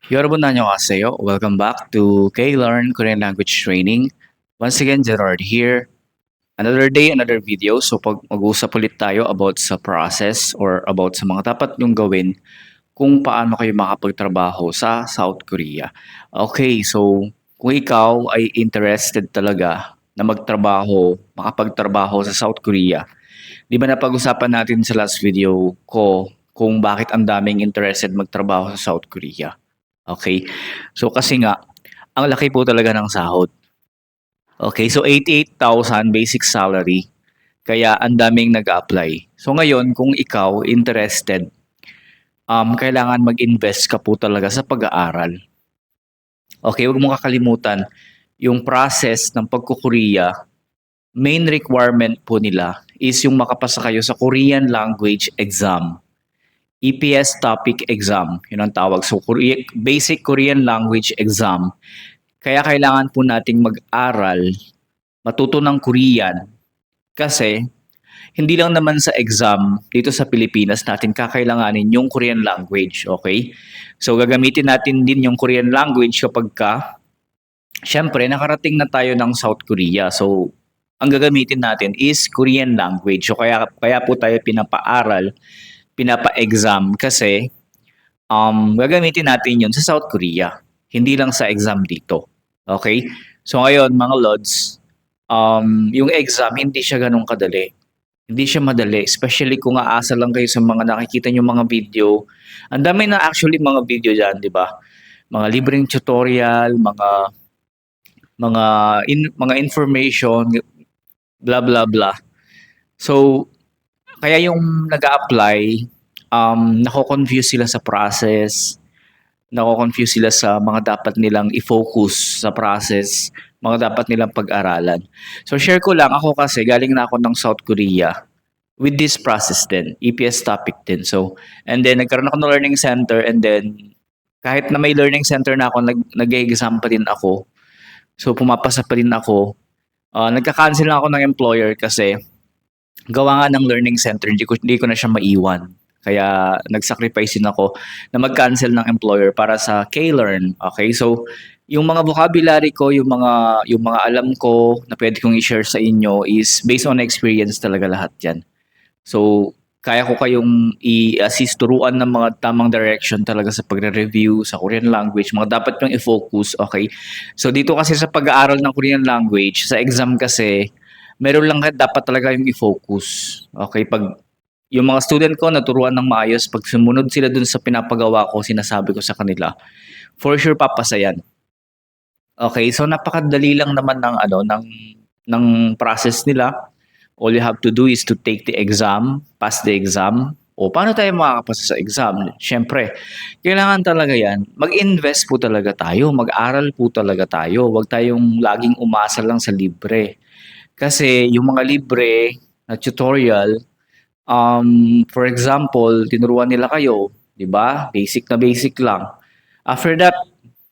여러분 안녕하세요. Welcome back to K-Learn Korean Language Training. Once again, Gerard here. Another day, another video. So mag-usap ulit tayo about sa process or about sa mga dapat nyong gawin kung paano kayo makapagtrabaho sa South Korea. Okay, so kung ikaw ay interested talaga na makapagtrabaho sa South Korea, di ba napag-usapan natin sa last video ko kung bakit ang daming interested magtrabaho sa South Korea? Okay. So kasi nga, ang laki po talaga ng sahod. Okay, so 88,000 basic salary. Kaya ang daming nag-apply. So ngayon, kung ikaw interested, kailangan mag-invest ka po talaga sa pag-aaral. Okay, huwag mong kakalimutan, yung process ng pagkukorea, main requirement po nila is yung makapasa kayo sa Korean language exam. EPS topic exam, yun ang tawag. So, basic Korean language exam. Kaya kailangan po nating mag-aral, matuto ng Korean. Kasi, hindi lang naman sa exam dito sa Pilipinas natin kakailanganin yung Korean language, okay? So, gagamitin natin din yung Korean language kapag syempre, nakarating na tayo ng South Korea. So, ang gagamitin natin is Korean language. So, kaya po tayo pinapa-exam kasi gagamitin natin yun sa South Korea. Hindi lang sa exam dito. Okay? So ngayon, mga Lods, yung exam, hindi siya ganun kadali. Hindi siya madali. Especially kung aasa lang kayo sa mga nakikita nyo mga video. Ang dami na actually mga video dyan, di ba? Mga libreng tutorial, mga information, blah blah blah. So, kaya yung nag-a-apply, nako-confuse sila sa process, nako-confuse sila sa mga dapat nilang i-focus sa process, mga dapat nilang pag-aralan. So share ko lang, ako kasi galing na ako ng South Korea with this process din, EPS topic din. So, and then nagkaroon ako ng learning center and then kahit na may learning center na ako, nag-exam pa din ako. So pumapasa pa din ako. Nagka-cancel na ako ng employer kasi gawa nga ng learning center, hindi ko na siya maiwan. Kaya nag-sacrifice din ako na mag-cancel ng employer para sa K-Learn. Okay? So, yung mga vocabulary ko, yung mga alam ko na pwede kong i-share sa inyo is based on experience talaga lahat 'yan. So, kaya ko kayong i-assist turuan ng mga tamang direction talaga sa pagre-review sa Korean language, mga dapat yung i-focus, okay? So, dito kasi sa pag-aaral ng Korean language, sa exam kasi, meron lang dapat talaga yung i-focus. Okay, pag yung mga student ko naturuan ng maayos, pag sumunod sila dun sa pinapagawa ko, sinasabi ko sa kanila, for sure papasa yan. Okay, so napakadali lang naman ng process nila. All you have to do is to take the exam, pass the exam. O paano tayo makakapasa sa exam? Siyempre, kailangan talaga yan. Mag-invest po talaga tayo, mag-aral po talaga tayo. Huwag tayong laging umasa lang sa libre. Kasi yung mga libre na tutorial, for example, tinuruan nila kayo, 'di ba? Basic na basic lang. After that,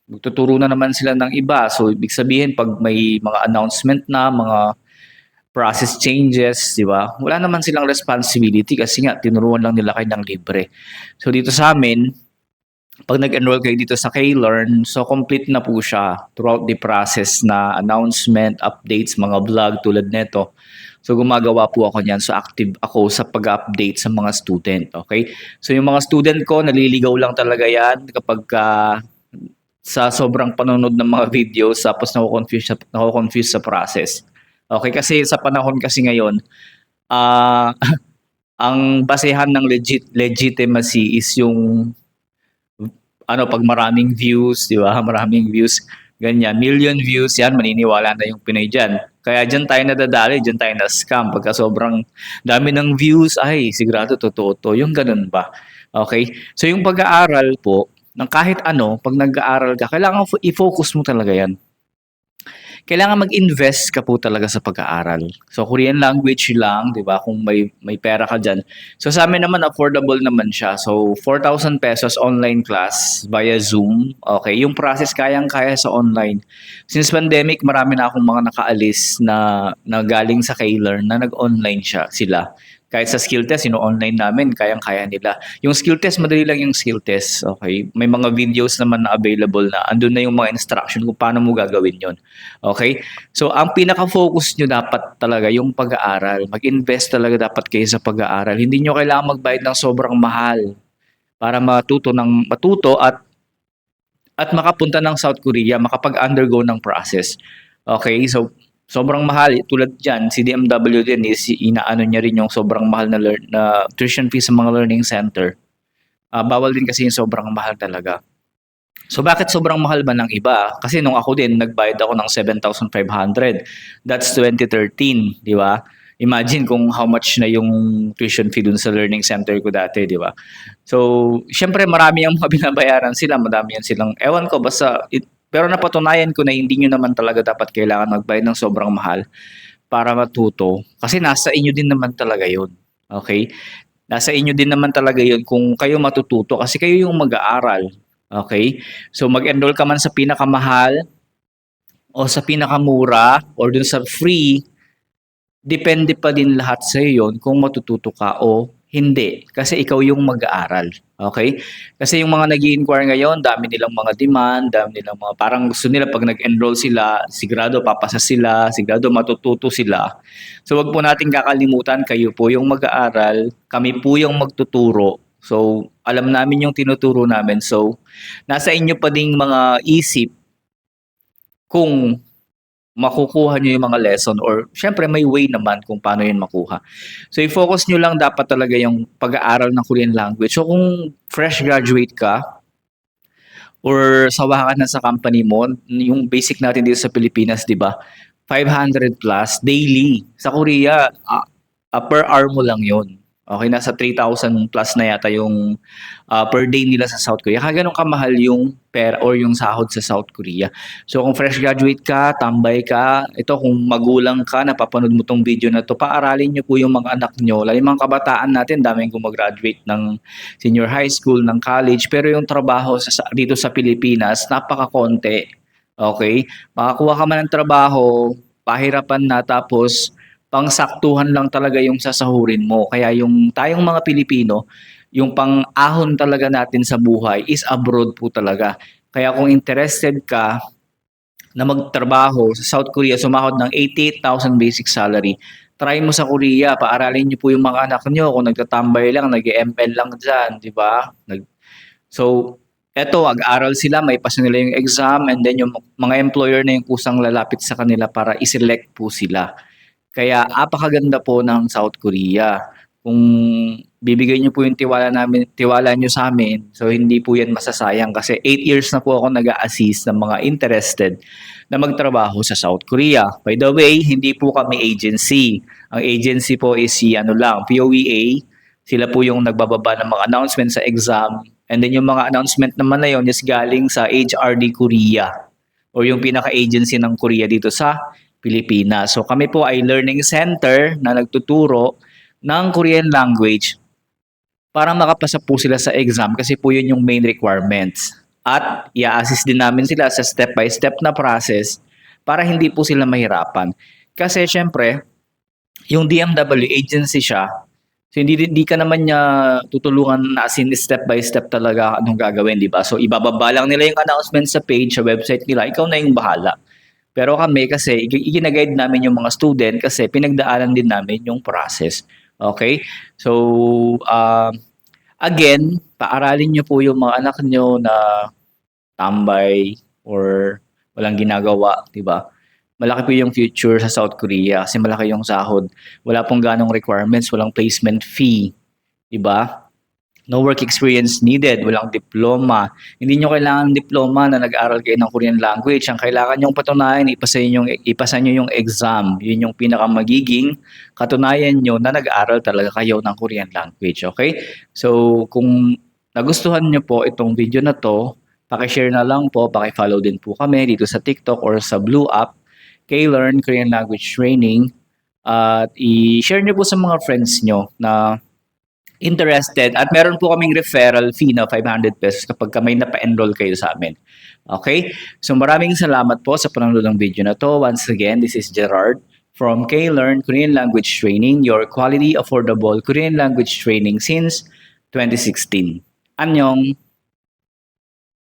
magtuturo na naman sila ng iba. So ibig sabihin pag may mga announcement na, mga process changes, 'di ba? Wala naman silang responsibility kasi nga tinuruan lang nila kayo ng libre. So dito sa amin, pag nag-enroll kayo dito sa K-Learn, so complete na po siya throughout the process na announcement, updates, mga vlog tulad nito. So gumagawa po ako niyan. So active ako sa pag-update sa mga student, okay? So yung mga student ko, naliligaw lang talaga yan kapag sa sobrang panonood ng mga videos tapos nako-confuse sa process. Okay, kasi sa panahon kasi ngayon, ah ang basehan ng legitimacy is yung pag maraming views, di ba? Maraming views, ganyan. Million views, yan, maniniwala na yung Pinoy dyan. Kaya dyan tayo nadadali, dyan tayo na-scam. Pagka sobrang dami ng views, ay, sigurado totoo to. Yung ganun ba? Okay? So yung pag-aaral po, ng kahit ano, pag nag-aaral ka, kailangan i-focus mo talaga yan. Kailangan mag-invest ka po talaga sa pag-aaral. So Korean language lang, 'di ba? Kung may pera ka diyan. So sa amin naman affordable naman siya. So 4,000 pesos online class via Zoom. Okay, yung process kayang-kaya sa online. Since pandemic, marami na akong mga nakaalis na galing sa K-Learn na nag-online sila. Kahit sa skill test, online namin, kayang-kaya nila. Yung skill test, madali lang yung skill test. Okay? May mga videos naman na available na andun na yung mga instruction kung paano mo gagawin yon. Okay? So, ang pinaka-focus nyo dapat talaga yung pag-aaral. Mag-invest talaga dapat kayo sa pag-aaral. Hindi nyo kailangan magbayad ng sobrang mahal para matuto at makapunta ng South Korea, makapag-undergo ng process. Okay? So, sobrang mahal. Tulad dyan, si DMW din is inaano niya rin yung sobrang mahal na tuition fee sa mga learning center. Bawal din kasi yung sobrang mahal talaga. So bakit sobrang mahal ba ng iba? Kasi nung ako din, nagbayad ako ng 7,500. That's 2013, di ba? Imagine kung how much na yung tuition fee dun sa learning center ko dati, di ba? So, syempre marami ang mga binabayaran sila, madami yan silang, ewan ko, pero napatunayan ko na hindi nyo naman talaga dapat kailangan magbayad ng sobrang mahal para matuto. Kasi nasa inyo din naman talaga yun. Okay? Nasa inyo din naman talaga yun kung kayo matututo kasi kayo yung mag-aaral. Okay? So mag-enroll ka man sa pinakamahal o sa pinakamura or dun sa free, depende pa din lahat sa yun kung matututo ka o hindi. Kasi ikaw yung mag-aaral. Okay? Kasi yung mga nag inquire ngayon, dami nilang mga demand, dami nilang mga, parang gusto nila pag nag-enroll sila, sigurado papasa sila, sigurado matututo sila. So wag po natin kakalimutan, kayo po yung mag-aaral, kami po yung magtuturo. So alam namin yung tinuturo namin. So nasa inyo pa ding mga isip kung makukuha nyo yung mga lesson or syempre may way naman kung paano yun makuha. So i-focus nyo lang dapat talaga yung pag-aaral ng Korean language. So kung fresh graduate ka or sawa ka na sa company mo, yung basic natin dito sa Pilipinas, di ba? 500 plus daily. Sa Korea, per hour mo lang yun. Okay, nasa 3,000 plus na yata yung per day nila sa South Korea. Kaya ganun kamahal yung pera or yung sahod sa South Korea. So kung fresh graduate ka, tambay ka, ito kung magulang ka, napapanood mo tong video na to, paaralin nyo po yung mga anak nyo. Lalo yung mga kabataan natin, daming gumraduate ng senior high school, ng college, pero yung trabaho dito sa Pilipinas, napakakonti. Okay? Makakuha ka man ng trabaho, pahirapan na tapos pangsaktuhan lang talaga yung sasahurin mo. Kaya yung tayong mga Pilipino, yung pang-ahon talaga natin sa buhay is abroad po talaga. Kaya kung interested ka na magtrabaho sa South Korea, sumahod ng 88,000 basic salary, try mo sa Korea, paaralin niyo po yung mga anak niyo kung nagtatambay lang, nag-ML lang dyan, di ba? So, eto, ag-aral sila, may pasa nila yung exam, and then yung mga employer na yung kusang lalapit sa kanila para iselect po sila. Kaya apakaganda po ng South Korea. Kung bibigay niyo po yung tiwala niyo sa amin, so hindi po yan masasayang kasi 8 years na po ako nag-a-assist ng mga interested na magtrabaho sa South Korea. By the way, hindi po kami agency. Ang agency po is si POEA. Sila po yung nagbababa ng mga announcement sa exam. And then yung mga announcement naman na yun is galing sa HRD Korea or yung pinaka-agency ng Korea dito sa Pilipinas. So kami po ay learning center na nagtuturo ng Korean language para makapasa po sila sa exam kasi po yun yung main requirements. At i-assist din namin sila sa step-by-step na process para hindi po sila mahirapan. Kasi syempre, yung DMW agency siya, so hindi ka naman niya tutulungan na as in step by step talaga anong gagawin, di ba? So ibababa lang nila yung announcement sa page, sa website nila, ikaw na yung bahala. Pero kami kasi, igina-guide namin yung mga student kasi pinagdaanan din namin yung process. Okay? So, again, paaralin nyo po yung mga anak nyo na tambay or walang ginagawa, di ba? Malaki po yung future sa South Korea kasi malaki yung sahod. Wala pong ganong requirements, walang placement fee, di ba? No work experience needed, walang diploma. Hindi nyo kailangan diploma na nag-aral kayo ng Korean language. Ang kailangan nyong patunayan, ipasa nyo yung exam. Yun yung pinakamagiging katunayan nyo na nag-aral talaga kayo ng Korean language. Okay? So, kung nagustuhan nyo po itong video na to, pakishare na lang po, pakifollow din po kami dito sa TikTok or sa Blue App, K-Learn Korean Language Training. At i-share nyo po sa mga friends nyo na interested at meron po kaming referral fee na 500 pesos kapag may napa-enroll kayo sa amin. Okay? So maraming salamat po sa panonood ng video na to. Once again, this is Gerard from K-Learn Korean Language Training, your quality, affordable Korean language training since 2016. Annyeong!